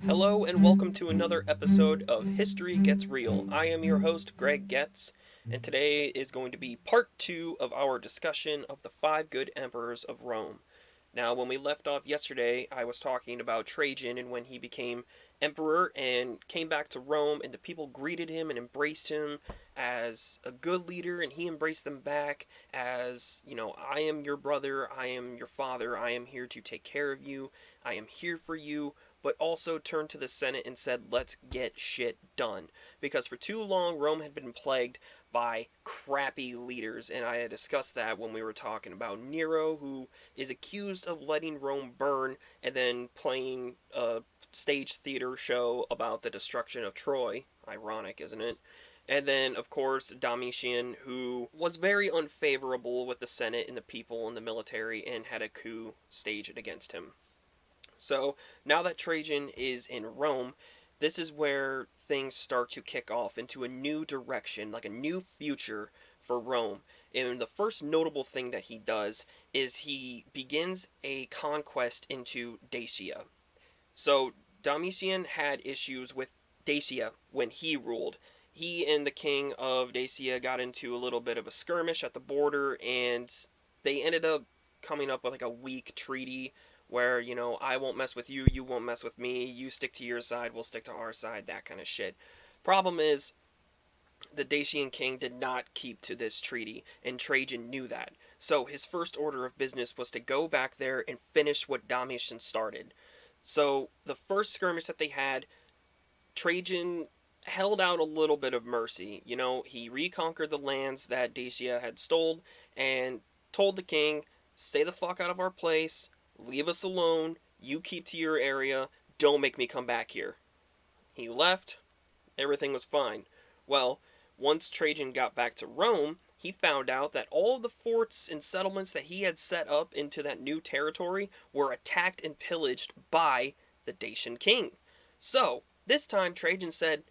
Hello and welcome to another episode of History Gets Real. I am your host, Greg Getz, and today is going to be part 2 of our discussion of the 5 good emperors of Rome. Now, when we left off yesterday, I was talking about Trajan and when he became emperor and came back to Rome, and the people greeted him and embraced him as a good leader, and he embraced them back as, I am your brother, I am your father, I am here to take care of you, I am here for you, but also turned to the Senate and said, let's get shit done. Because for too long, Rome had been plagued by crappy leaders, and I had discussed that when we were talking about Nero, who is accused of letting Rome burn and then playing a stage theater show about the destruction of Troy. Ironic, isn't it? And then, of course, Domitian, who was very unfavorable with the Senate and the people and the military and had a coup staged against him. So, now that Trajan is in Rome, this is where things start to kick off into a new direction, like a new future for Rome. And the first notable thing that he does is he begins a conquest into Dacia. So, Domitian had issues with Dacia when he ruled. He and the king of Dacia got into a little bit of a skirmish at the border, and they ended up coming up with like a weak treaty where, I won't mess with you, you won't mess with me, you stick to your side, we'll stick to our side, that kind of shit. Problem is, the Dacian king did not keep to this treaty, and Trajan knew that. So his first order of business was to go back there and finish what Domitian started. So the first skirmish that they had, Trajan held out a little bit of mercy. He reconquered the lands that Dacia had stolen and told the king, stay the fuck out of our place, leave us alone, you keep to your area, don't make me come back here. He left, everything was fine. Well, once Trajan got back to Rome, he found out that all of the forts and settlements that he had set up into that new territory were attacked and pillaged by the Dacian king. So, this time Trajan said,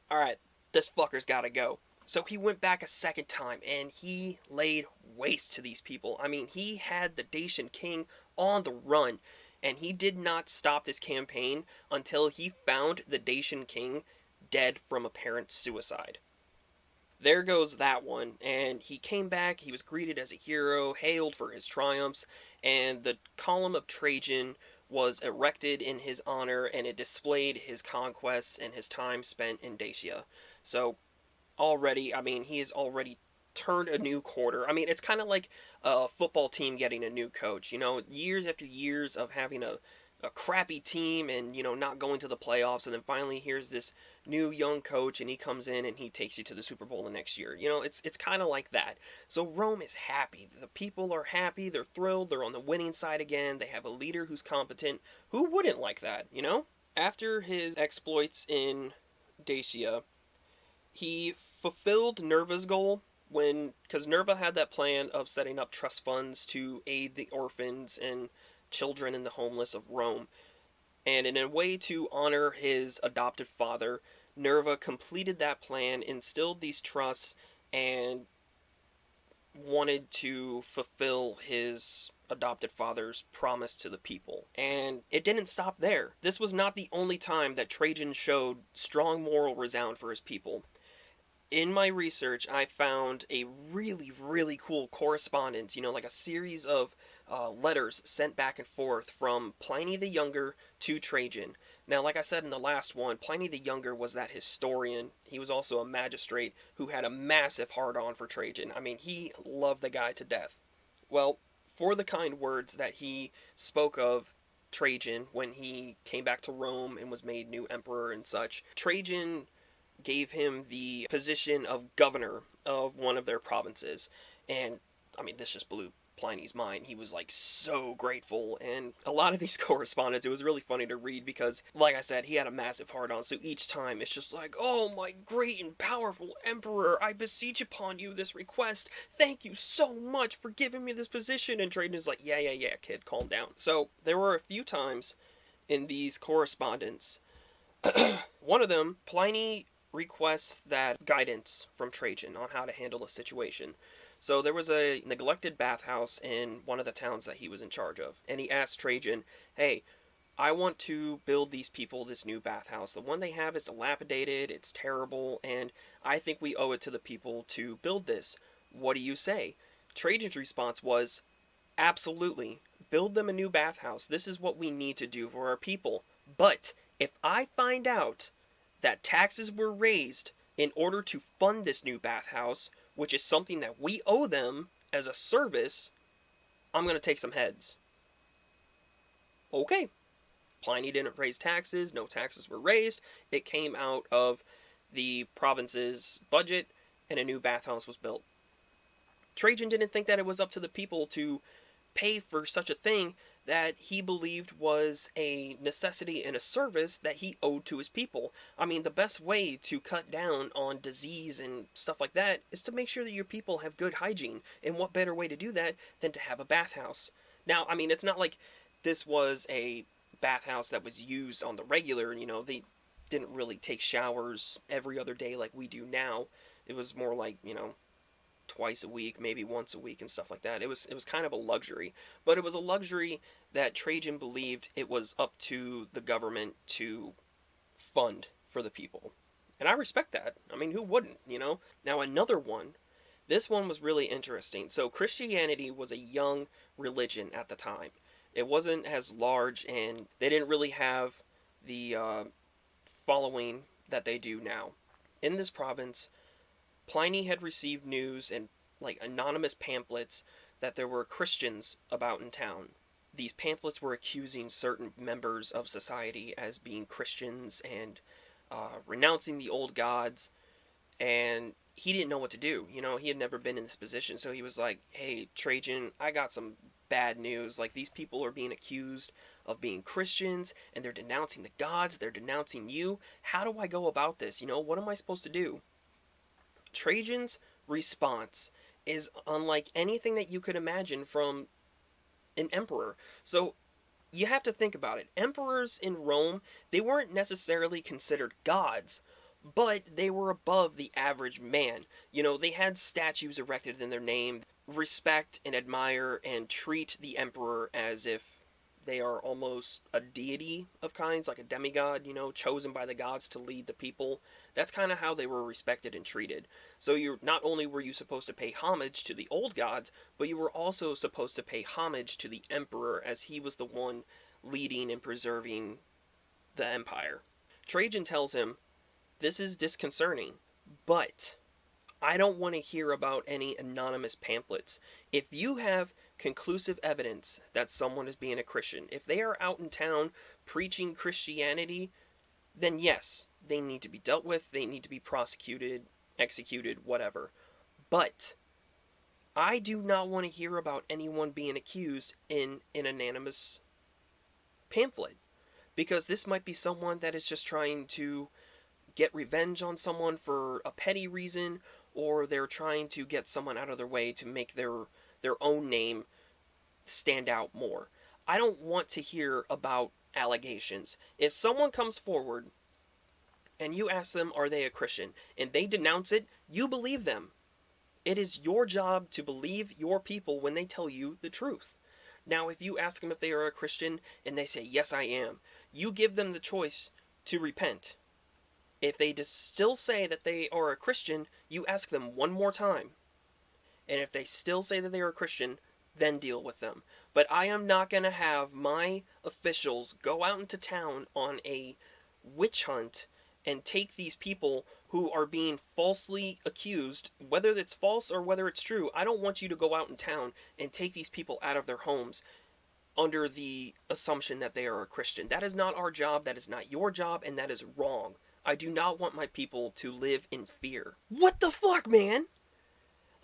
alright, this fucker's gotta go. So he went back a second time, and he laid waste to these people. I mean, he had the Dacian king on the run, and he did not stop this campaign until he found the Dacian king dead from apparent suicide. There goes that one, and he came back, he was greeted as a hero, hailed for his triumphs, and the column of Trajan was erected in his honor, and it displayed his conquests and his time spent in Dacia. So, already, he has already turned a new quarter. It's kind of like a football team getting a new coach. Years after years of having a crappy team and, not going to the playoffs, and then finally here's this new young coach, and he comes in and he takes you to the Super Bowl the next year. It's kind of like that. So Rome is happy. The people are happy. They're thrilled. They're on the winning side again. They have a leader who's competent. Who wouldn't like that, After his exploits in Dacia, he fulfilled Nerva's goal because Nerva had that plan of setting up trust funds to aid the orphans and children and the homeless of Rome. And in a way to honor his adopted father, Nerva completed that plan, instilled these trusts, and wanted to fulfill his adopted father's promise to the people. And it didn't stop there. This was not the only time that Trajan showed strong moral resound for his people. In my research, I found a really, really cool correspondence, like a series of letters sent back and forth from Pliny the Younger to Trajan. Now, like I said in the last one, Pliny the Younger was that historian. He was also a magistrate who had a massive hard-on for Trajan. He loved the guy to death. Well, for the kind words that he spoke of Trajan when he came back to Rome and was made new emperor and such, Trajan gave him the position of governor of one of their provinces. And, this just blew Pliny's mind. He was like so grateful, and a lot of these correspondence, it was really funny to read because, like I said, he had a massive heart on, so each time it's just like, oh my great and powerful emperor, I beseech upon you this request, thank you so much for giving me this position, and Trajan's like, yeah, kid, calm down. So there were a few times in these correspondence, one of them, Pliny requests that guidance from Trajan on how to handle a situation. So there was a neglected bathhouse in one of the towns that he was in charge of, and he asked Trajan, hey, I want to build these people this new bathhouse. The one they have is dilapidated, it's terrible, and I think we owe it to the people to build this. What do you say? Trajan's response was, absolutely, build them a new bathhouse. This is what we need to do for our people. But if I find out that taxes were raised in order to fund this new bathhouse, which is something that we owe them as a service, I'm going to take some heads. Okay. Pliny didn't raise taxes, no taxes were raised, it came out of the province's budget, and a new bathhouse was built. Trajan didn't think that it was up to the people to pay for such a thing that he believed was a necessity and a service that he owed to his people. I mean, the best way to cut down on disease and stuff like that is to make sure that your people have good hygiene. And what better way to do that than to have a bathhouse? Now, I mean, it's not like this was a bathhouse that was used on the regular, they didn't really take showers every other day like we do now. It was more like, twice a week, maybe once a week and stuff like that. It was kind of a luxury, but it was a luxury that Trajan believed it was up to the government to fund for the people. And I respect that. I mean, who wouldn't, Now another one, this one was really interesting. So Christianity was a young religion at the time. It wasn't as large, and they didn't really have the following that they do now. In this province, Pliny had received news and anonymous pamphlets that there were Christians about in town. These pamphlets were accusing certain members of society as being Christians and renouncing the old gods, and he didn't know what to do. He had never been in this position, so he was like, hey, Trajan, I got some bad news. These people are being accused of being Christians, and they're denouncing the gods, they're denouncing you. How do I go about this? What am I supposed to do? Trajan's response is unlike anything that you could imagine from an emperor. So you have to think about it. Emperors in Rome, they weren't necessarily considered gods, but they were above the average man. They had statues erected in their name, respect and admire and treat the emperor as if they are almost a deity of kinds, like a demigod, chosen by the gods to lead the people. That's kind of how they were respected and treated. So not only were you supposed to pay homage to the old gods, but you were also supposed to pay homage to the emperor, as he was the one leading and preserving the empire. Trajan tells him, this is disconcerting, but I don't want to hear about any anonymous pamphlets. If you have conclusive evidence that someone is being a Christian, if they are out in town preaching Christianity, then yes, they need to be dealt with, they need to be prosecuted, executed, whatever. But I do not want to hear about anyone being accused in an anonymous pamphlet, because this might be someone that is just trying to get revenge on someone for a petty reason, or they're trying to get someone out of their way to make their own name stand out more. I don't want to hear about allegations. If someone comes forward and you ask them, are they a Christian, and they denounce it, you believe them. It is your job to believe your people when they tell you the truth. Now, if you ask them if they are a Christian and they say, yes, I am, you give them the choice to repent. If they still say that they are a Christian, you ask them one more time. And if they still say that they are a Christian, then deal with them. But I am not going to have my officials go out into town on a witch hunt and take these people who are being falsely accused, whether it's false or whether it's true. I don't want you to go out in town and take these people out of their homes under the assumption that they are a Christian. That is not our job, that is not your job, and that is wrong. I do not want my people to live in fear. What the fuck, man?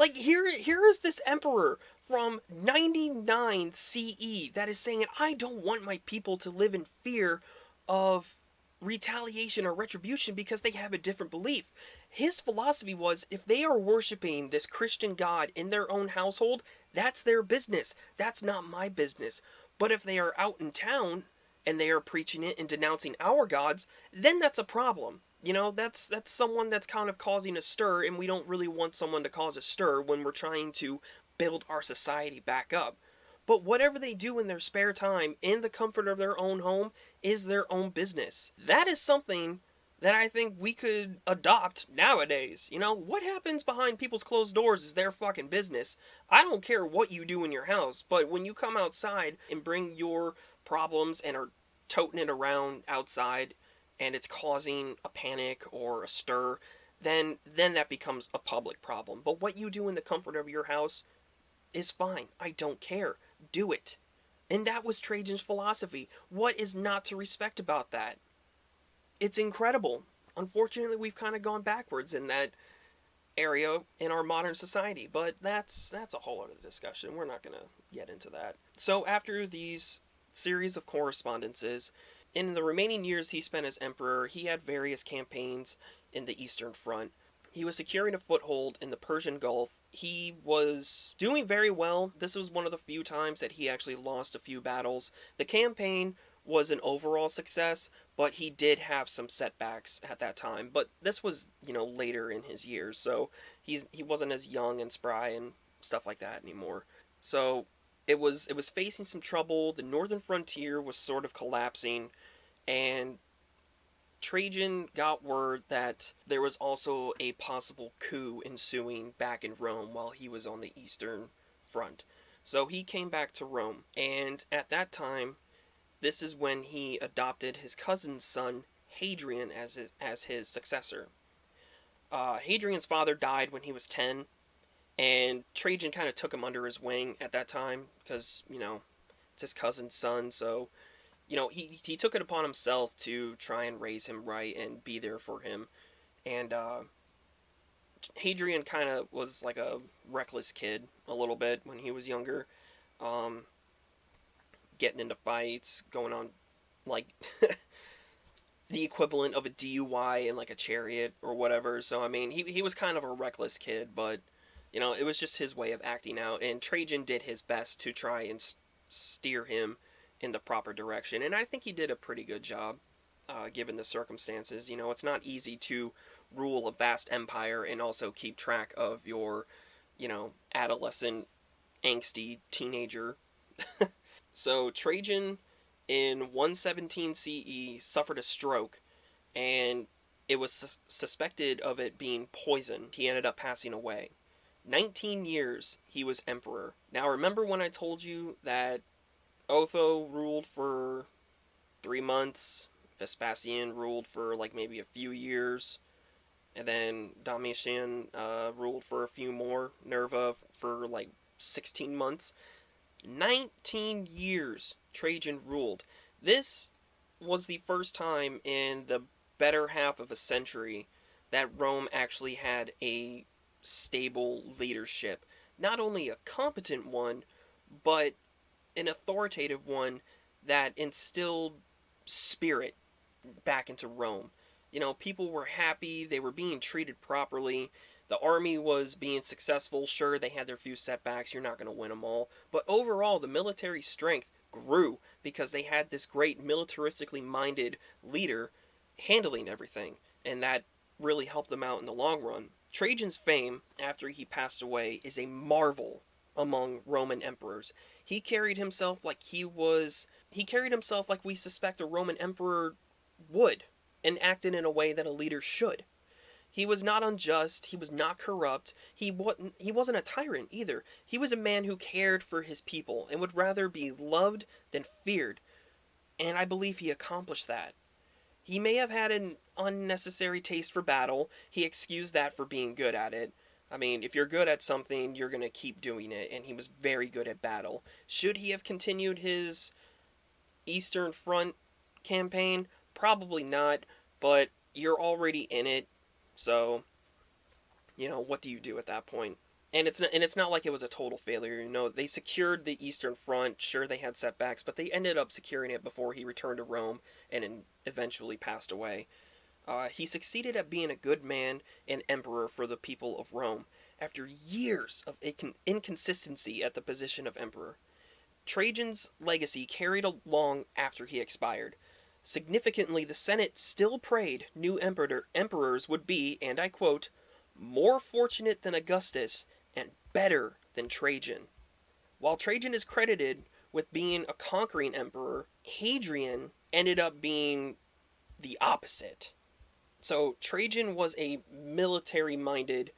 Like, here is this emperor from 99 CE that is saying, I don't want my people to live in fear of retaliation or retribution because they have a different belief. His philosophy was, if they are worshiping this Christian God in their own household, that's their business. That's not my business. But if they are out in town and they are preaching it and denouncing our gods, then that's a problem. You know, that's someone that's kind of causing a stir, and we don't really want someone to cause a stir when we're trying to build our society back up. But whatever they do in their spare time, in the comfort of their own home, is their own business. That is something that I think we could adopt nowadays. You know, what happens behind people's closed doors is their fucking business. I don't care what you do in your house, but when you come outside and bring your problems and are toting it around outside, and it's causing a panic or a stir, then that becomes a public problem. But what you do in the comfort of your house is fine. I don't care. Do it. And that was Trajan's philosophy. What is not to respect about that? It's incredible. Unfortunately, we've kind of gone backwards in that area in our modern society, but that's a whole other discussion. We're not going to get into that. So after these series of correspondences, in the remaining years he spent as emperor, he had various campaigns in the Eastern Front. He was securing a foothold in the Persian Gulf. He was doing very well. This was one of the few times that he actually lost a few battles. The campaign was an overall success, but he did have some setbacks at that time. But this was, later in his years, so he wasn't as young and spry and stuff like that anymore. So it was facing some trouble. The northern frontier was sort of collapsing, and Trajan got word that there was also a possible coup ensuing back in Rome while he was on the Eastern Front. So he came back to Rome, and at that time, this is when he adopted his cousin's son, Hadrian, as his successor. Hadrian's father died when he was 10, and Trajan kind of took him under his wing at that time, because, it's his cousin's son, so he took it upon himself to try and raise him right and be there for him. And Hadrian kind of was like a reckless kid a little bit when he was younger. Getting into fights, going on like the equivalent of a DUI in like a chariot or whatever. So, I mean, he was kind of a reckless kid, but, it was just his way of acting out. And Trajan did his best to try and steer him in the proper direction, and I think he did a pretty good job, given the circumstances. It's not easy to rule a vast empire and also keep track of your, adolescent, angsty teenager. So Trajan, in 117 CE, suffered a stroke, and it was suspected of it being poison. He ended up passing away. 19 years he was emperor. Now, remember when I told you that Otho ruled for 3 months, Vespasian ruled for like maybe a few years, and then Domitian ruled for a few more, Nerva for like 16 months. 19 years Trajan ruled. This was the first time in the better half of a century that Rome actually had a stable leadership. Not only a competent one, but an authoritative one that instilled spirit back into Rome. People were happy, they were being treated properly, the army was being successful. Sure, they had their few setbacks, you're not going to win them all, but overall the military strength grew because they had this great militaristically minded leader handling everything, and that really helped them out in the long run. Trajan's fame, after he passed away, is a marvel among Roman emperors. He carried himself like we suspect a Roman emperor would, and acted in a way that a leader should. He was not unjust, he was not corrupt, he wasn't a tyrant either. He was a man who cared for his people and would rather be loved than feared, and I believe he accomplished that. He may have had an unnecessary taste for battle. He excused that for being good at it. I mean, if you're good at something, you're going to keep doing it, and he was very good at battle. Should he have continued his Eastern Front campaign? Probably not, but you're already in it, so, what do you do at that point? And it's not like it was a total failure. They secured the Eastern Front. Sure, they had setbacks, but they ended up securing it before he returned to Rome and eventually passed away. He succeeded at being a good man and emperor for the people of Rome after years of inconsistency at the position of emperor. Trajan's legacy carried along after he expired. Significantly, the Senate still prayed new emperors would be, and I quote, more fortunate than Augustus and better than Trajan. While Trajan is credited with being a conquering emperor, Hadrian ended up being the opposite. So Trajan was a military-minded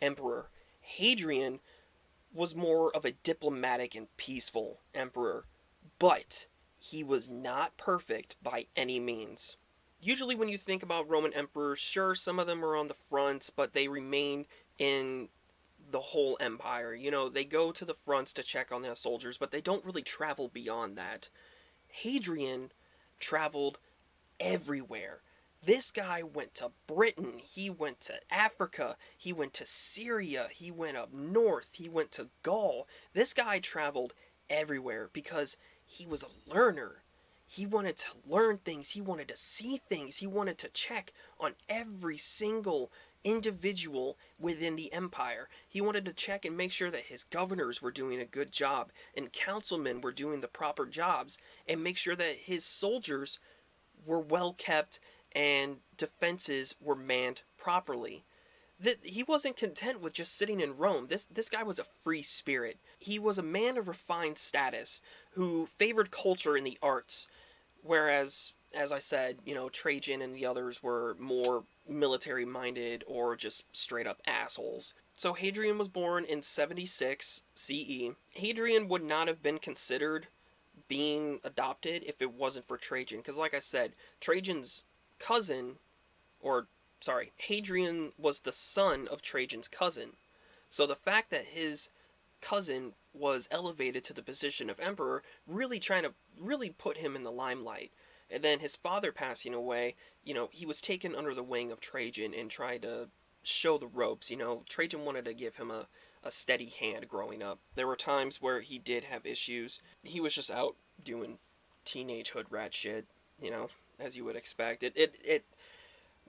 emperor. Hadrian was more of a diplomatic and peaceful emperor, but he was not perfect by any means. Usually when you think about Roman emperors, sure, some of them are on the fronts, but they remain in the whole empire. They go to the fronts to check on their soldiers, but they don't really travel beyond that. Hadrian traveled everywhere. This guy went to Britain, he went to Africa, he went to Syria, he went up north, he went to Gaul. This guy traveled everywhere because he was a learner. He wanted to learn things, he wanted to see things, he wanted to check on every single individual within the empire. He wanted to check and make sure that his governors were doing a good job and councilmen were doing the proper jobs, and make sure that his soldiers were well kept and defenses were manned properly. He wasn't content with just sitting in Rome. This guy was a free spirit. He was a man of refined status who favored culture and the arts, whereas, as I said, Trajan and the others were more military-minded or just straight-up assholes. So Hadrian was born in 76 CE. Hadrian would not have been considered being adopted if it wasn't for Trajan, because like I said, Trajan's cousin, Hadrian was the son of Trajan's cousin. So the fact that his cousin was elevated to the position of emperor really put him in the limelight. And then his father passing away, he was taken under the wing of Trajan and tried to show the ropes. Trajan wanted to give him a steady hand growing up. There were times where he did have issues. He was just out doing teenage hood rat shit, as you would expect.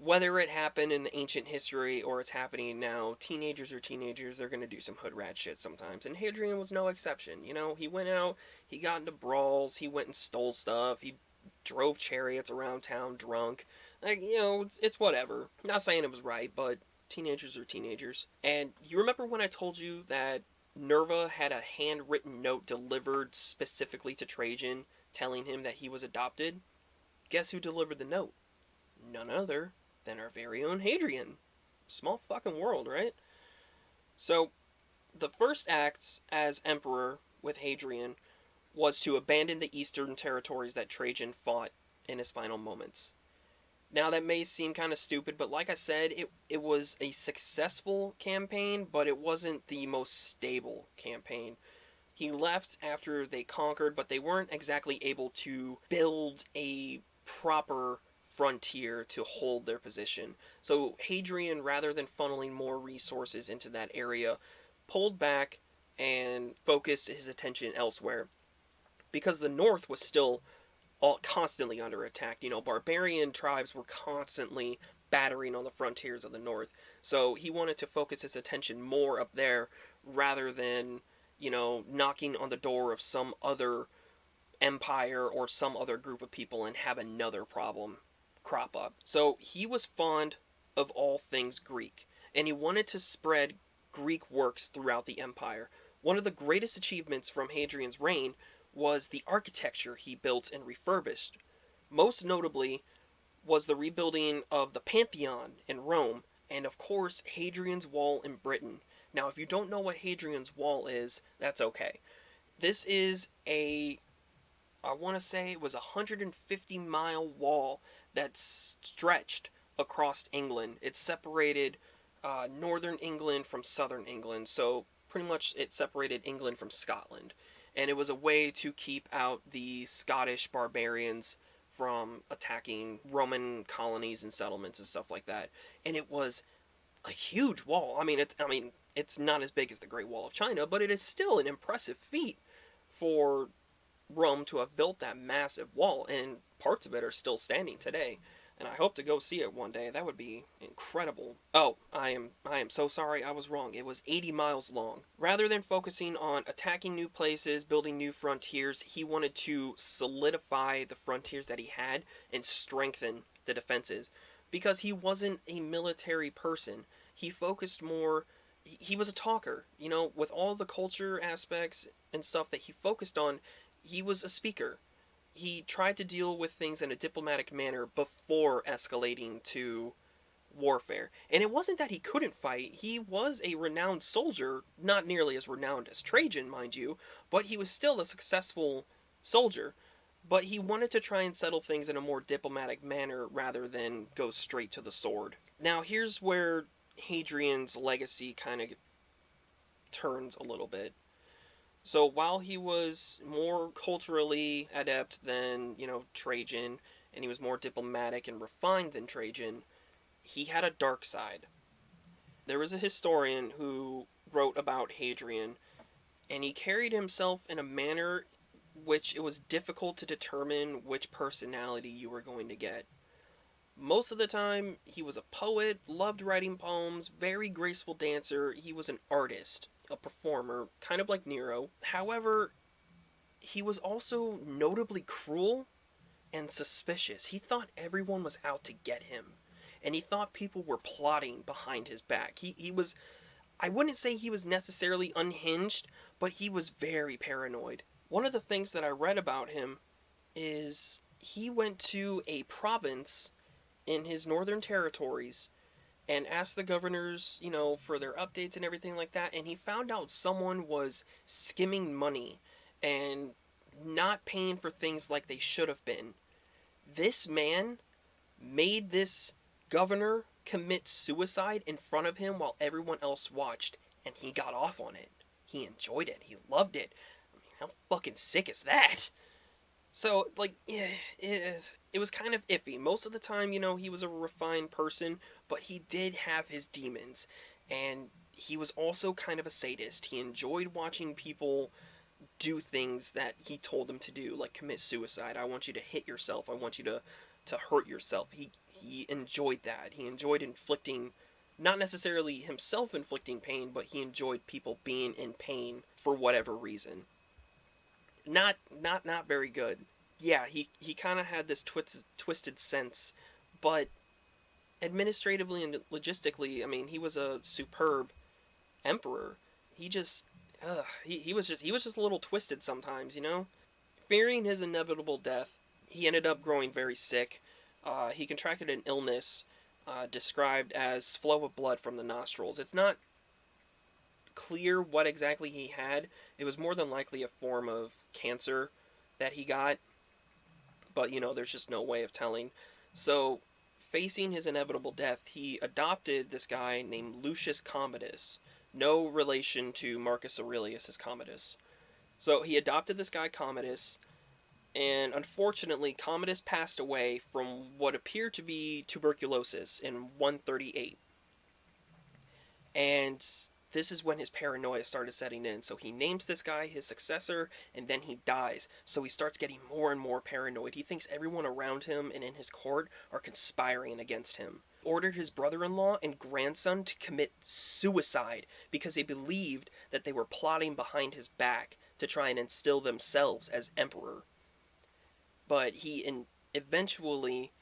Whether it happened in ancient history or it's happening now, teenagers are teenagers, they're going to do some hood rat shit sometimes. And Hadrian was no exception. He went out, he got into brawls, he went and stole stuff, he drove chariots around town drunk. It's whatever. I'm not saying it was right, but teenagers are teenagers. And you remember when I told you that Nerva had a handwritten note delivered specifically to Trajan telling him that he was adopted? Guess who delivered the note? None other than our very own Hadrian. Small fucking world, right? So, the first act as emperor with Hadrian was to abandon the eastern territories that Trajan fought in his final moments. Now, that may seem kind of stupid, but like I said, it was a successful campaign, but it wasn't the most stable campaign. He left after they conquered, but they weren't exactly able to build a proper frontier to hold their position. So Hadrian, rather than funneling more resources into that area, pulled back and focused his attention elsewhere. Because the north was still constantly under attack. Barbarian tribes were constantly battering on the frontiers of the north. So he wanted to focus his attention more up there rather than, knocking on the door of some other empire or some other group of people and have another problem crop up. So he was fond of all things Greek, and he wanted to spread Greek works throughout the empire. One of the greatest achievements from Hadrian's reign was the architecture he built and refurbished. Most notably was the rebuilding of the Pantheon in Rome, and of course Hadrian's Wall in Britain. Now, if you don't know what Hadrian's Wall is, that's okay. This is I want to say it was a 150-mile wall that stretched across England. It separated northern England from southern England, so pretty much it separated England from Scotland. And it was a way to keep out the Scottish barbarians from attacking Roman colonies and settlements and stuff like that. And it was a huge wall. It It's not as big as the Great Wall of China, but it is still an impressive feat for Rome to have built that massive wall, and parts of it are still standing today. And I hope to go see it one day. That would be incredible. Oh, I am so sorry, I was wrong. It was 80 miles long. Rather than focusing on attacking new places, building new frontiers, he wanted to solidify the frontiers that he had and strengthen the defenses. Because he wasn't a military person. He focused more, he was a talker, with all the culture aspects and stuff that he focused on. He was a speaker. He tried to deal with things in a diplomatic manner before escalating to warfare. And it wasn't that he couldn't fight. He was a renowned soldier, not nearly as renowned as Trajan, mind you, but he was still a successful soldier. But he wanted to try and settle things in a more diplomatic manner rather than go straight to the sword. Now, here's where Hadrian's legacy kind of turns a little bit. So while he was more culturally adept than, Trajan, and he was more diplomatic and refined than Trajan, he had a dark side. There was a historian who wrote about Hadrian, and he carried himself in a manner which it was difficult to determine which personality you were going to get. Most of the time, he was a poet, loved writing poems, very graceful dancer. He was an artist, a performer, kind of like Nero. However, he was also notably cruel and suspicious. He thought everyone was out to get him, and he thought people were plotting behind his back. He was, I wouldn't say he was necessarily unhinged, but he was very paranoid. One of the things that I read about him is he went to a province in his northern territories and asked the governors, for their updates and everything like that, and he found out someone was skimming money and not paying for things like they should have been. This man made this governor commit suicide in front of him while everyone else watched, and he got off on it. He enjoyed it. He loved it. I mean, how fucking sick is that? So, it was kind of iffy. Most of the time, he was a refined person, but he did have his demons. And he was also kind of a sadist. He enjoyed watching people do things that he told them to do, like commit suicide. I want you to hit yourself. I want you to hurt yourself. He enjoyed that. He enjoyed inflicting, not necessarily himself inflicting pain, but he enjoyed people being in pain for whatever reason. Not very good. Yeah, he kind of had this twisted sense, but administratively and logistically, I mean, he was a superb emperor. He just, he was just a little twisted sometimes, Fearing his inevitable death, he ended up growing very sick. He contracted an illness described as flow of blood from the nostrils. It's not clear what exactly he had. It was more than likely a form of cancer that he got, but there's just no way of telling. So, facing his inevitable death, he adopted this guy named Lucius Commodus, no relation to Marcus Aurelius' Commodus. So he adopted this guy Commodus, and unfortunately Commodus passed away from what appeared to be tuberculosis in 138. And this is when his paranoia started setting in. So he names this guy his successor, and then he dies. So he starts getting more and more paranoid. He thinks everyone around him and in his court are conspiring against him. Ordered his brother-in-law and grandson to commit suicide because he believed that they were plotting behind his back to try and instill themselves as emperor. But he eventually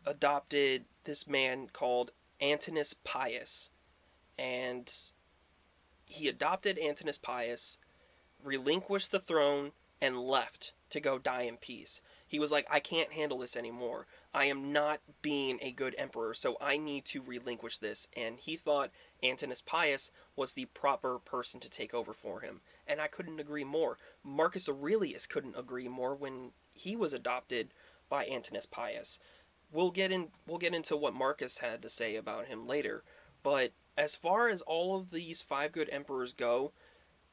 adopted this man called Antoninus Pius, and he adopted Antoninus Pius, relinquished the throne, and left to go die in peace. He was like, I can't handle this anymore. I am not being a good emperor, so I need to relinquish this. And he thought Antoninus Pius was the proper person to take over for him. And I couldn't agree more. Marcus Aurelius couldn't agree more when he was adopted by Antoninus Pius. We'll get into what Marcus had to say about him later, but as far as all of these 5 good emperors go,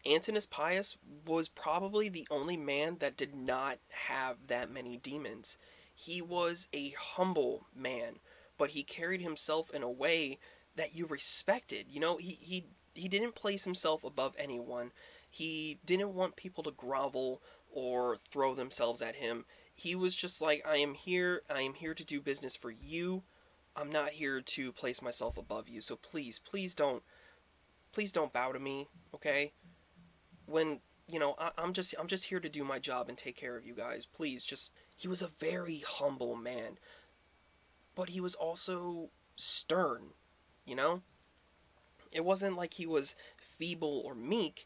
Antoninus Pius was probably the only man that did not have that many demons. He was a humble man, but he carried himself in a way that you respected. He he didn't place himself above anyone. He didn't want people to grovel or throw themselves at him. He was just like, I am here to do business for you. I'm not here to place myself above you. So please don't bow to me, okay? When, I'm just here to do my job and take care of you guys. Please, just, he was a very humble man. But he was also stern, you know? It wasn't like he was feeble or meek.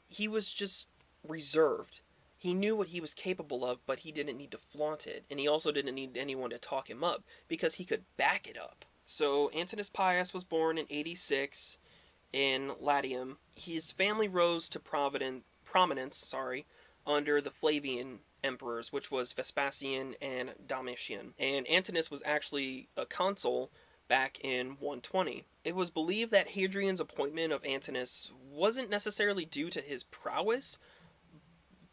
He was just reserved. He knew what he was capable of, but he didn't need to flaunt it. And he also didn't need anyone to talk him up, because he could back it up. So Antoninus Pius was born in 86 in Latium. His family rose to prominence under the Flavian emperors, which was Vespasian and Domitian. And Antoninus was actually a consul back in 120. It was believed that Hadrian's appointment of Antoninus wasn't necessarily due to his prowess,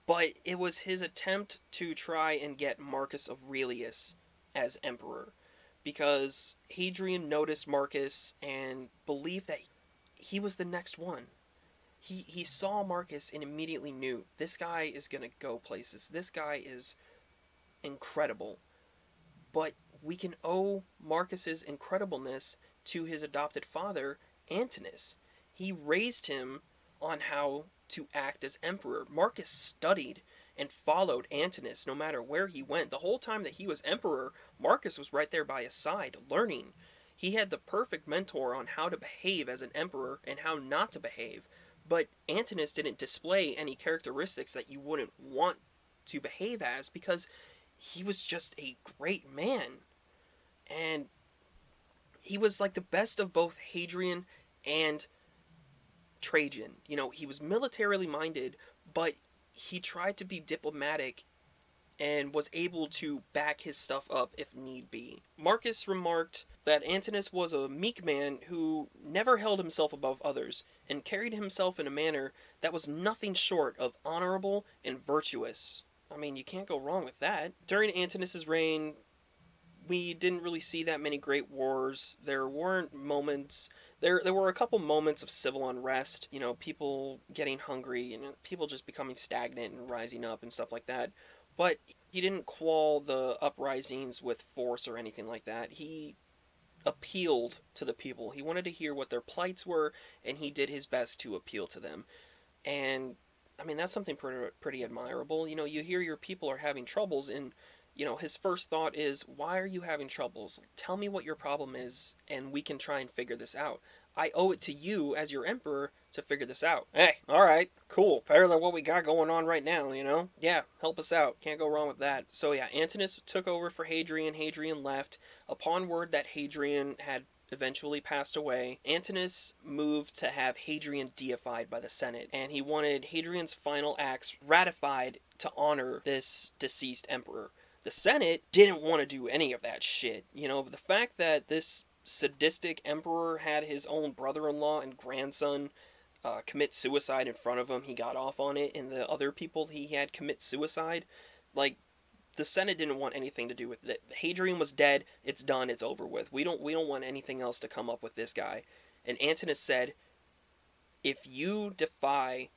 but it was his attempt to try and get Marcus Aurelius as emperor, because Hadrian noticed Marcus and believed that he was the next one. He saw Marcus and immediately knew, this guy is going to go places. This guy is incredible. But we can owe Marcus's incredibleness to his adopted father, Antoninus. He raised him on how to act as emperor. Marcus studied and followed Antoninus no matter where he went. The whole time that he was emperor, Marcus was right there by his side, learning. He had the perfect mentor on how to behave as an emperor and how not to behave. But Antoninus didn't display any characteristics that you wouldn't want to behave as, because he was just a great man. And he was like the best of both Hadrian and Trajan. He was militarily minded, but he tried to be diplomatic and was able to back his stuff up if need be. Marcus remarked that Antoninus was a meek man who never held himself above others, and carried himself in a manner that was nothing short of honorable and virtuous. I mean, you can't go wrong with that. During Antoninus' reign, we didn't really see that many great wars. There weren't moments... There were a couple moments of civil unrest, people getting hungry, and people just becoming stagnant and rising up and stuff like that. But he didn't quell the uprisings with force or anything like that. He appealed to the people. He wanted to hear what their plights were, and he did his best to appeal to them. And, I mean, that's something pretty admirable. You hear your people are having troubles, and, his first thought is, why are you having troubles? Tell me what your problem is, and we can try and figure this out. I owe it to you, as your emperor, to figure this out. Hey, alright, cool. Better than what we got going on right now, Yeah, help us out. Can't go wrong with that. So yeah, Antoninus took over for Hadrian. Hadrian left. Upon word that Hadrian had eventually passed away, Antoninus moved to have Hadrian deified by the Senate, and he wanted Hadrian's final acts ratified to honor this deceased emperor. The Senate didn't want to do any of that shit. The fact that this sadistic emperor had his own brother-in-law and grandson commit suicide in front of him, he got off on it, and the other people he had commit suicide, the Senate didn't want anything to do with it. Hadrian was dead. It's done. It's over with. We don't want anything else to come up with this guy. And Antoninus said, if you defy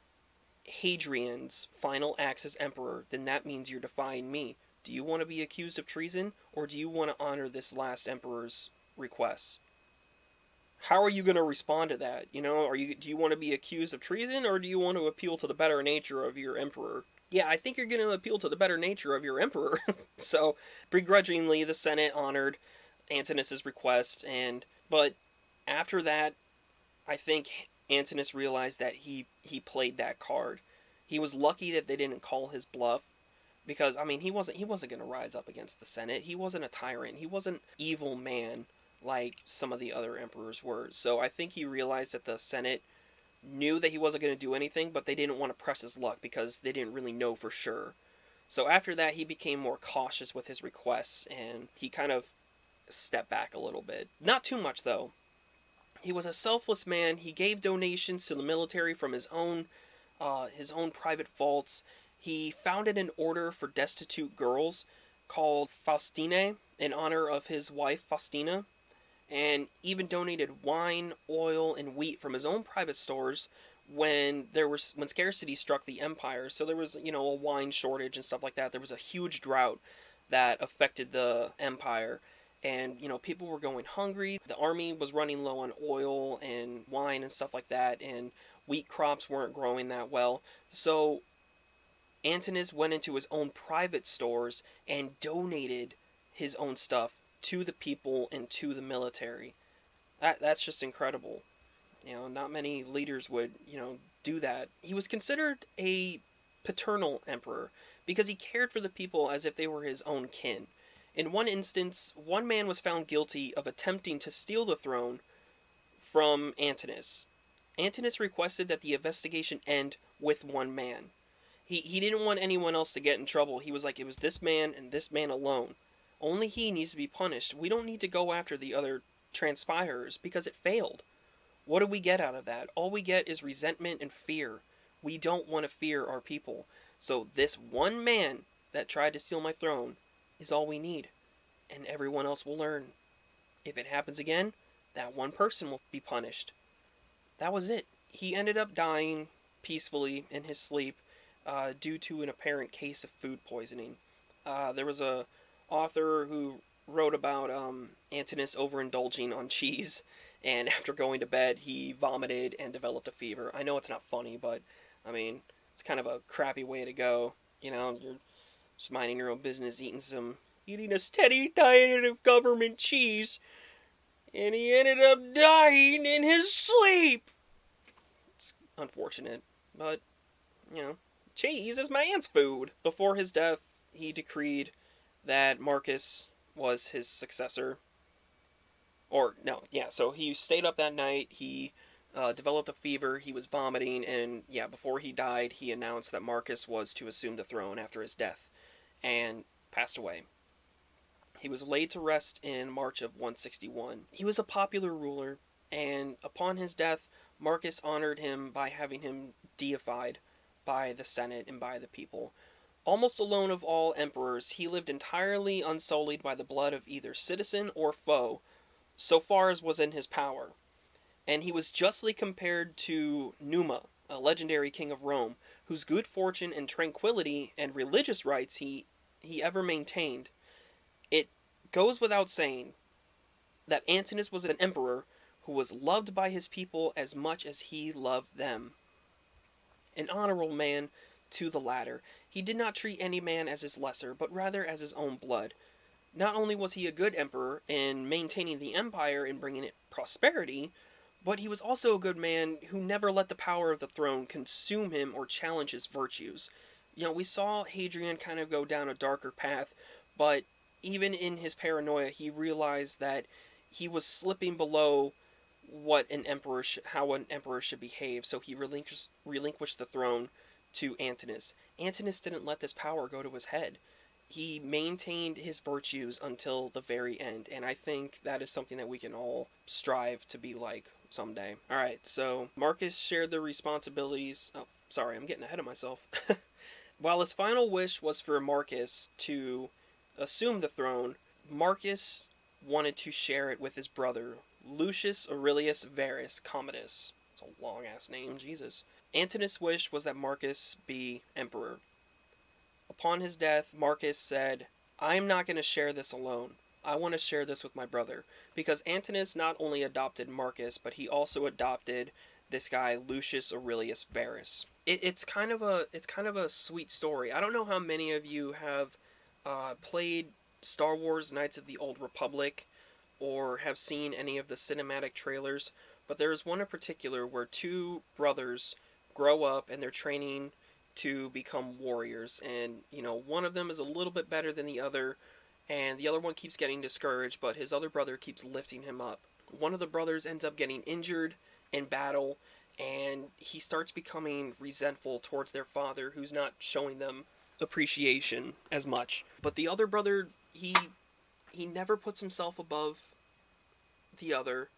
Hadrian's final acts as emperor, then that means you're defying me. Do you want to be accused of treason, or do you want to honor this last emperor's requests? How are you going to respond to that? Do you want to be accused of treason, or do you want to appeal to the better nature of your emperor? Yeah, I think you're going to appeal to the better nature of your emperor. So, begrudgingly, the Senate honored Antoninus' request, but after that, I think Antoninus realized that he played that card. He was lucky that they didn't call his bluff, because, he wasn't going to rise up against the Senate. He wasn't a tyrant. He wasn't an evil man like some of the other emperors were. So I think he realized that the Senate knew that he wasn't going to do anything, but they didn't want to press his luck because they didn't really know for sure. So after that, he became more cautious with his requests, and he kind of stepped back a little bit. Not too much, though. He was a selfless man. He gave donations to the military from his own private vaults. He founded an order for destitute girls called Faustinae in honor of his wife Faustina. and even donated wine, oil, and wheat from his own private stores when scarcity struck the empire. So there was, a wine shortage and stuff like that. There was a huge drought that affected the empire, and people were going hungry. The army was running low on oil and wine and stuff like that, and wheat crops weren't growing that well. So Antoninus went into his own private stores and donated his own stuff to the people and to the military. That's just incredible. Not many leaders would, do that. He was considered a paternal emperor because he cared for the people as if they were his own kin. In one instance, one man was found guilty of attempting to steal the throne from Antoninus. Antoninus requested that the investigation end with one man. He didn't want anyone else to get in trouble. He was like, it was this man and this man alone. Only he needs to be punished. We don't need to go after the other transpirers because it failed. What do we get out of that? All we get is resentment and fear. We don't want to fear our people. So this one man that tried to steal my throne is all we need. And everyone else will learn. If it happens again, that one person will be punished. That was it. He ended up dying peacefully in his sleep due to an apparent case of food poisoning. There was a author who wrote about Antoninus overindulging on cheese, and after going to bed, he vomited and developed a fever. I know it's not funny, but, it's kind of a crappy way to go. You're just minding your own business, eating a steady diet of government cheese, and he ended up dying in his sleep. It's unfortunate, but, cheese is my aunt's food. Before his death, he decreed that Marcus was his successor. So he stayed up that night, he developed a fever, he was vomiting, and before he died, he announced that Marcus was to assume the throne after his death, and passed away. He was laid to rest in March of 161. He was a popular ruler, and upon his death, Marcus honored him by having him deified by the Senate and by the people. Almost alone of all emperors, he lived entirely unsullied by the blood of either citizen or foe, so far as was in his power. And he was justly compared to Numa, a legendary king of Rome, whose good fortune and tranquility and religious rights he ever maintained. It goes without saying that Antoninus was an emperor who was loved by his people as much as he loved them. An honorable man to the latter, he did not treat any man as his lesser, but rather as his own blood. Not only was he a good emperor in maintaining the empire and bringing it prosperity, but he was also a good man who never let the power of the throne consume him or challenge his virtues. We saw Hadrian kind of go down a darker path, but even in his paranoia, he realized that he was slipping below how an emperor should behave, so he relinquished the throne to Antoninus. Antoninus didn't let this power go to his head. He maintained his virtues until the very end, and I think that is something that we can all strive to be like someday. Alright, so Marcus shared the responsibilities. Oh, sorry, I'm getting ahead of myself. While his final wish was for Marcus to assume the throne, Marcus wanted to share it with his brother, Lucius Aurelius Commodus. It's a long-ass name, Jesus. Antoninus' wish was that Marcus be emperor. Upon his death, Marcus said, I'm not going to share this alone. I want to share this with my brother. Because Antoninus not only adopted Marcus, but he also adopted this guy, Lucius Aurelius Verus. It's kind of a sweet story. I don't know how many of you have played Star Wars Knights of the Old Republic or have seen any of the cinematic trailers, but there is one in particular where two brothers grow up and they're training to become warriors, and one of them is a little bit better than the other, and the other one keeps getting discouraged, but his other brother keeps lifting him up. One of the brothers ends up getting injured in battle, and he starts becoming resentful towards their father, who's not showing them appreciation as much. But the other brother, he never puts himself above the other,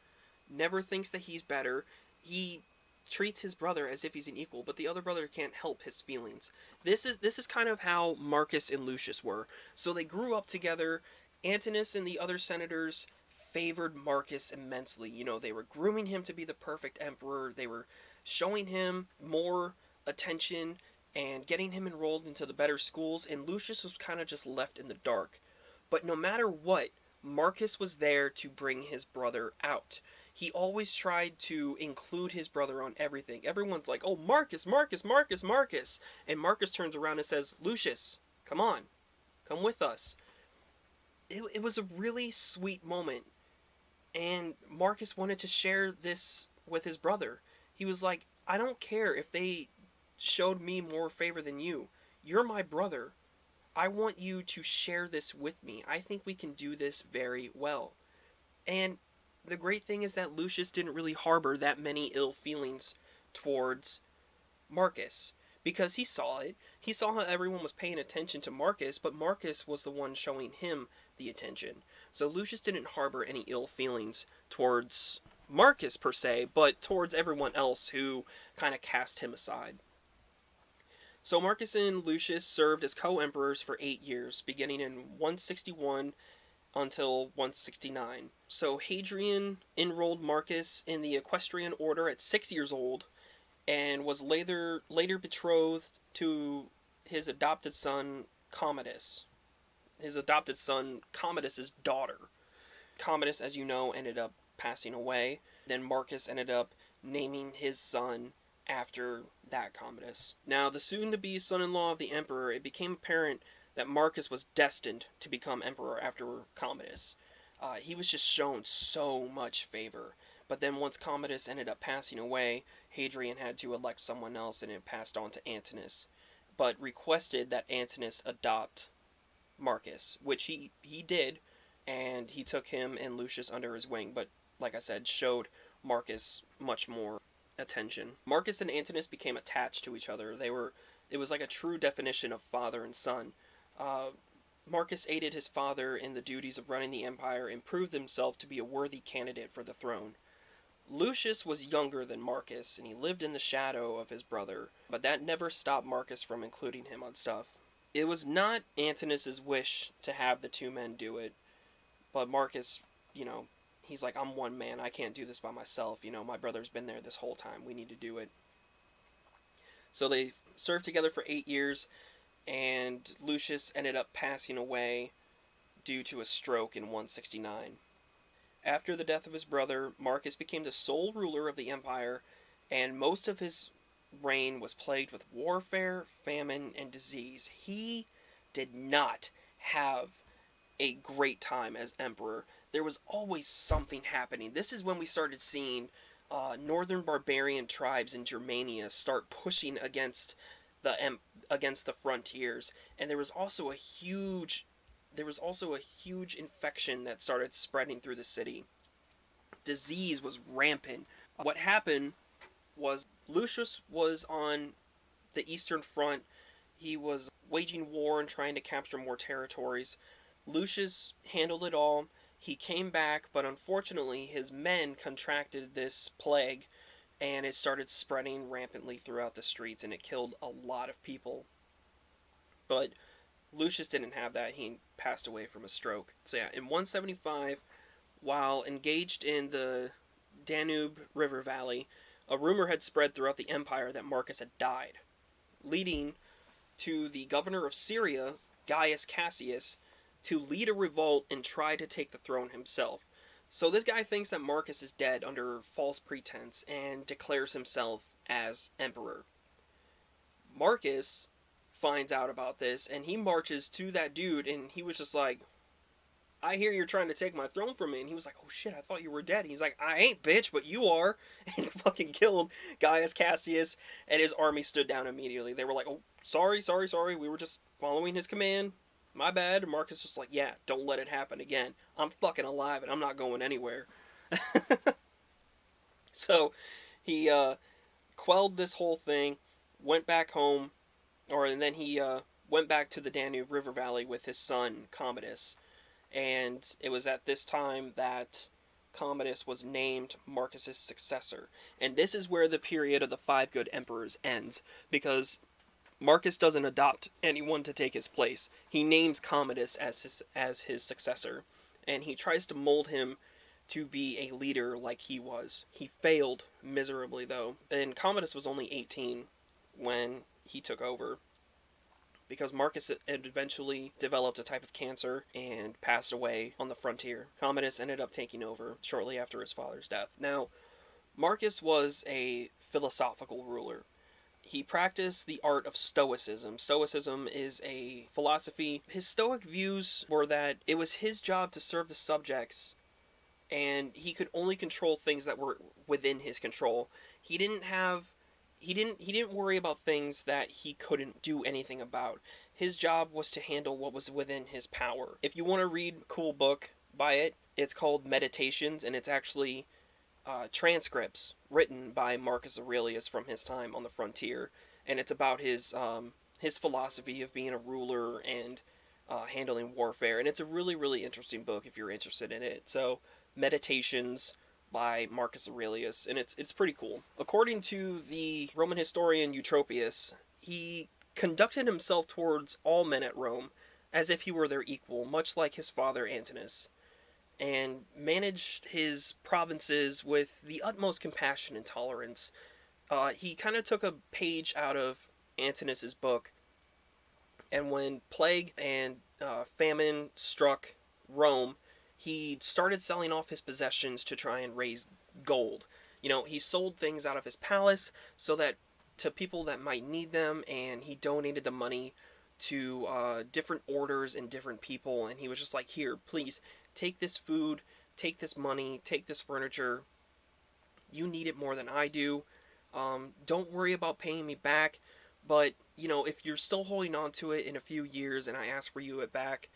never thinks that he's better. He treats his brother as if he's an equal, but the other brother can't help his feelings. This is kind of how Marcus and Lucius were. So they grew up together. Antoninus and the other senators favored Marcus immensely. You know, they were grooming him to be the perfect emperor. They were showing him more attention and getting him enrolled into the better schools, and Lucius was kind of just left in the dark. But no matter what, Marcus was there to bring his brother out. He always tried to include his brother on everything. Everyone's like, oh, Marcus, Marcus, Marcus, Marcus. And Marcus turns around and says, Lucius, come on, come with us. It was a really sweet moment. And Marcus wanted to share this with his brother. He was like, I don't care if they showed me more favor than you. You're my brother. I want you to share this with me. I think we can do this very well. And the great thing is that Lucius didn't really harbor that many ill feelings towards Marcus, because he saw it. He saw how everyone was paying attention to Marcus, but Marcus was the one showing him the attention. So Lucius didn't harbor any ill feelings towards Marcus per se, but towards everyone else who kind of cast him aside. So Marcus and Lucius served as co-emperors for 8 years, beginning in 161 until 169. So Hadrian enrolled Marcus in the equestrian order at 6 years old, and was later betrothed to his adopted son Commodus. His adopted son Commodus' daughter. Commodus, as you know, ended up passing away. Then Marcus ended up naming his son after that Commodus. Now, the soon-to-be son-in-law of the emperor, it became apparent that Marcus was destined to become emperor after Commodus. He was just shown so much favor. But then once Commodus ended up passing away, Hadrian had to elect someone else, and it passed on to Antoninus, but requested that Antoninus adopt Marcus, which he did, and he took him and Lucius under his wing, but like I said, showed Marcus much more attention. Marcus and Antoninus became attached to each other. It was like a true definition of father and son. Marcus aided his father in the duties of running the empire and proved himself to be a worthy candidate for the throne. Lucius was younger than Marcus, and he lived in the shadow of his brother, but that never stopped Marcus from including him on stuff. It was not Antoninus' wish to have the two men do it, but Marcus, he's like, I'm one man, I can't do this by myself, my brother's been there this whole time, we need to do it. So they served together for 8 years, and Lucius ended up passing away due to a stroke in 169. After the death of his brother, Marcus became the sole ruler of the empire, and most of his reign was plagued with warfare, famine, and disease. He did not have a great time as emperor. There was always something happening. This is when we started seeing northern barbarian tribes in Germania start pushing against the frontiers, and there was also a huge infection that started spreading through the city. Disease was rampant. What happened was Lucius was on the Eastern Front. He was waging war and trying to capture more territories. Lucius handled it all. He came back, but unfortunately his men contracted this plague, and it started spreading rampantly throughout the streets, and it killed a lot of people. But Lucius didn't have that. He passed away from a stroke. So yeah, in 175, while engaged in the Danube River Valley, a rumor had spread throughout the empire that Marcus had died, leading to the governor of Syria, Gaius Cassius, to lead a revolt and try to take the throne himself. So this guy thinks that Marcus is dead under false pretense and declares himself as emperor. Marcus finds out about this, and he marches to that dude, and he was just like, I hear you're trying to take my throne from me. And he was like, oh shit, I thought you were dead. And he's like, I ain't, bitch, but you are. And he fucking killed Gaius Cassius, and his army stood down immediately. They were like, oh, sorry, we were just following his command. My bad. And Marcus was like, yeah, don't let it happen again. I'm fucking alive, and I'm not going anywhere. So he quelled this whole thing, went back home, and then he went back to the Danube River Valley with his son, Commodus. And it was at this time that Commodus was named Marcus's successor. And this is where the period of the 5 good emperors ends, because Marcus doesn't adopt anyone to take his place. He names Commodus as his successor, and he tries to mold him to be a leader like he was. He failed miserably, though, and Commodus was only 18 when he took over, because Marcus had eventually developed a type of cancer and passed away on the frontier. Commodus ended up taking over shortly after his father's death. Now, Marcus was a philosophical ruler. He practiced the art of Stoicism. Stoicism is a philosophy. His Stoic views were that it was his job to serve the subjects, and he could only control things that were within his control. He didn't worry about things that he couldn't do anything about. His job was to handle what was within his power. If you want to read a cool book by it, it's called Meditations, and it's actually transcripts written by Marcus Aurelius from his time on the frontier, and it's about his philosophy of being a ruler and handling warfare, and it's a really, really interesting book if you're interested in it. So, Meditations by Marcus Aurelius, and it's pretty cool. According to the Roman historian Eutropius, he conducted himself towards all men at Rome as if he were their equal, much like his father Antoninus, and managed his provinces with the utmost compassion and tolerance. He kind of took a page out of Antoninus's book, and when plague and famine struck Rome, he started selling off his possessions to try and raise gold. You know, he sold things out of his palace so that to people that might need them, and he donated the money to different orders and different people, and he was just like, here, please, take this food, take this money, take this furniture. You need it more than I do. Don't worry about paying me back, but, you know, if you're still holding on to it in a few years and I ask for it back,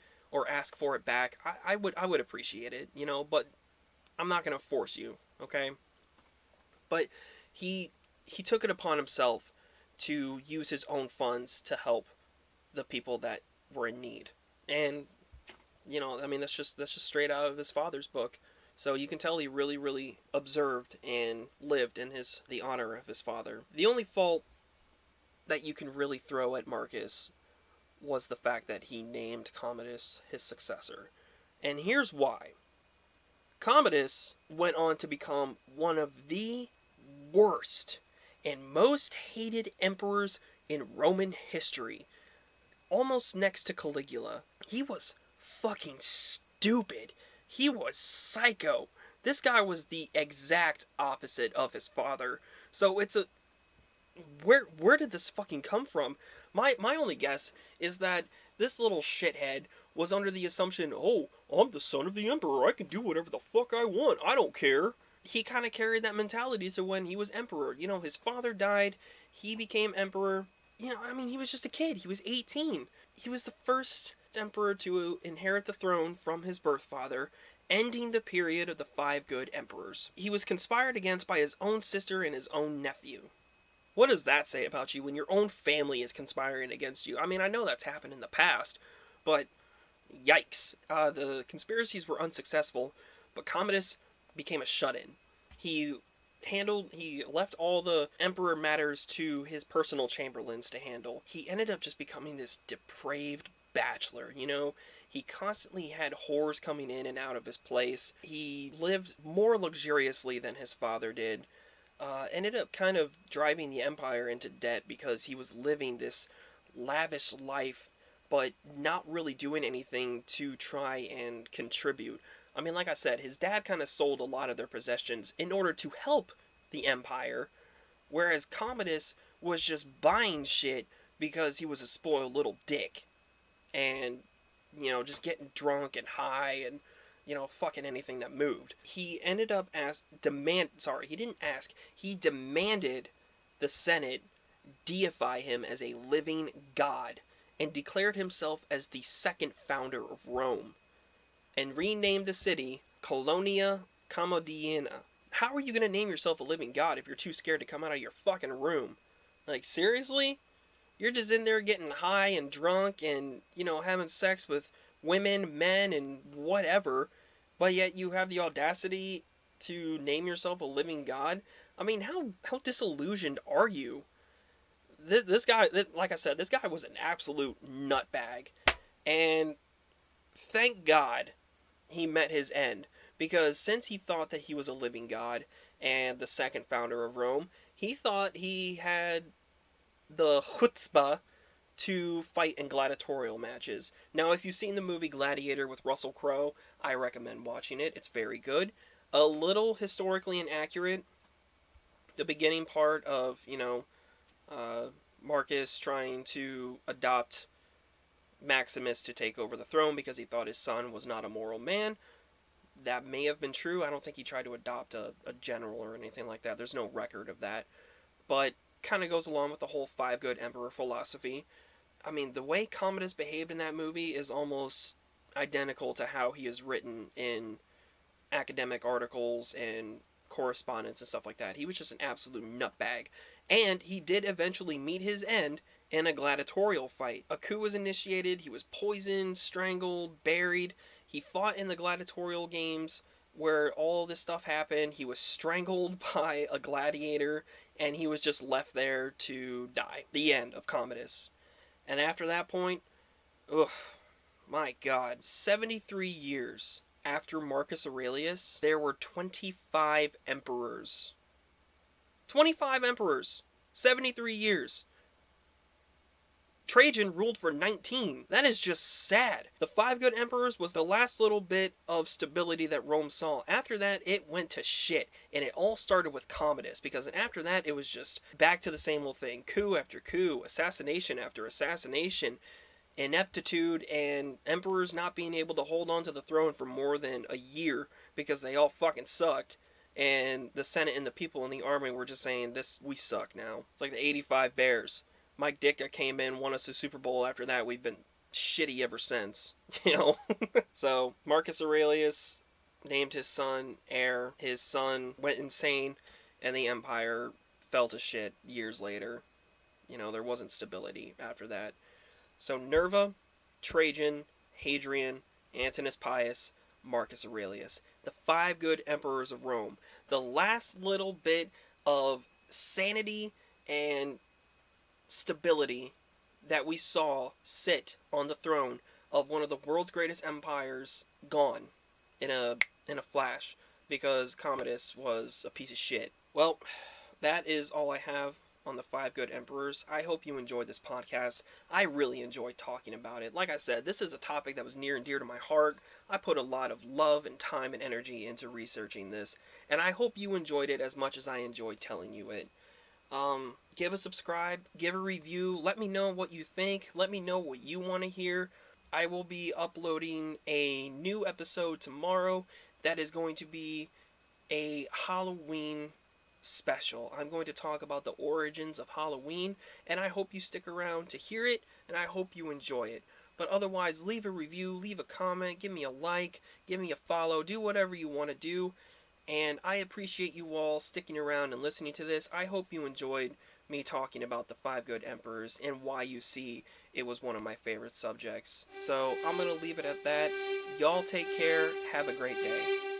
I would appreciate it, you know, but I'm not going to force you, okay? But he took it upon himself to use his own funds to help the people that were in need. And, you know, I mean, that's just straight out of his father's book. So you can tell he really, really observed and lived in the honor of his father. The only fault that you can really throw at Marcus was the fact that he named Commodus his successor. And here's why. Commodus went on to become one of the worst and most hated emperors in Roman history, almost next to Caligula. He was fucking stupid. He was psycho. This guy was the exact opposite of his father. So it's a... Where did this fucking come from? My only guess is that this little shithead was under the assumption, oh, I'm the son of the emperor, I can do whatever the fuck I want, I don't care. He kind of carried that mentality to when he was emperor. You know, his father died, he became emperor. You know, I mean, he was just a kid, he was 18. He was the first emperor to inherit the throne from his birth father, ending the period of the 5 good emperors. He was conspired against by his own sister and his own nephew. What does that say about you when your own family is conspiring against you? I mean, I know that's happened in the past, but yikes. The conspiracies were unsuccessful, but Commodus became a shut-in. He left all the emperor matters to his personal chamberlains to handle. He ended up just becoming this depraved bachelor, you know? He constantly had whores coming in and out of his place. He lived more luxuriously than his father did. Ended up kind of driving the empire into debt because he was living this lavish life, but not really doing anything to try and contribute. I mean, like I said, his dad kind of sold a lot of their possessions in order to help the empire, whereas Commodus was just buying shit because he was a spoiled little dick. And, you know, just getting drunk and high and, you know, fucking anything that moved. He ended up he demanded the Senate deify him as a living god and declared himself as the second founder of Rome and renamed the city Colonia Commodiana. How are you going to name yourself a living god if you're too scared to come out of your fucking room? Like, seriously? You're just in there getting high and drunk and, you know, having sex with women, men, and whatever, but yet you have the audacity to name yourself a living god? I mean, how disillusioned are you? This guy, like I said, this guy was an absolute nutbag, and thank God he met his end, because since he thought that he was a living god and the second founder of Rome, he thought he had the chutzpah to fight in gladiatorial matches. Now, if you've seen the movie Gladiator with Russell Crowe, I recommend watching it. It's very good. A little historically inaccurate. The beginning part of, Marcus trying to adopt Maximus to take over the throne because he thought his son was not a moral man. That may have been true. I don't think he tried to adopt a general or anything like that. There's no record of that. But kind of goes along with the whole five good emperor philosophy. I mean, the way Commodus behaved in that movie is almost identical to how he is written in academic articles and correspondence and stuff like that. He was just an absolute nutbag. And he did eventually meet his end in a gladiatorial fight. A coup was initiated, he was poisoned, strangled, buried. He fought in the gladiatorial games where all this stuff happened. He was strangled by a gladiator, and he was just left there to die. The end of Commodus. And after that point, my God, 73 years after Marcus Aurelius, there were 25 emperors. 25 emperors! 73 years. Trajan ruled for 19. That is just sad. The five good emperors was the last little bit of stability that Rome saw. After that, it went to shit. And it all started with Commodus, because after that, it was just back to the same old thing. Coup after coup, assassination after assassination, ineptitude, and emperors not being able to hold on to the throne for more than a year because they all fucking sucked. And the Senate and the people in the army were just saying, we suck now. It's like the 85 Bears. Mike Ditka came in, won us a Super Bowl. After that, we've been shitty ever since, So, Marcus Aurelius named his son heir. His son went insane, and the empire fell to shit years later. There wasn't stability after that. So, Nerva, Trajan, Hadrian, Antoninus Pius, Marcus Aurelius. The five good emperors of Rome. The last little bit of sanity and stability that we saw sit on the throne of one of the world's greatest empires gone in a flash because Commodus was a piece of shit. Well, that is all I have on the five good emperors. I hope you enjoyed this podcast. I really enjoyed talking about it. Like I said, this is a topic that was near and dear to my heart. I put a lot of love and time and energy into researching this, and I hope you enjoyed it as much as I enjoyed telling you it. Give a subscribe, give a review, let me know what you think, let me know what you want to hear. I will be uploading a new episode tomorrow that is going to be a Halloween special. I'm going to talk about the origins of Halloween, and I hope you stick around to hear it, and I hope you enjoy it. But otherwise, leave a review, leave a comment, give me a like, give me a follow, do whatever you want to do. And I appreciate you all sticking around and listening to this. I hope you enjoyed me talking about the five good emperors and why you see it was one of my favorite subjects. So I'm going to leave it at that. Y'all take care. Have a great day.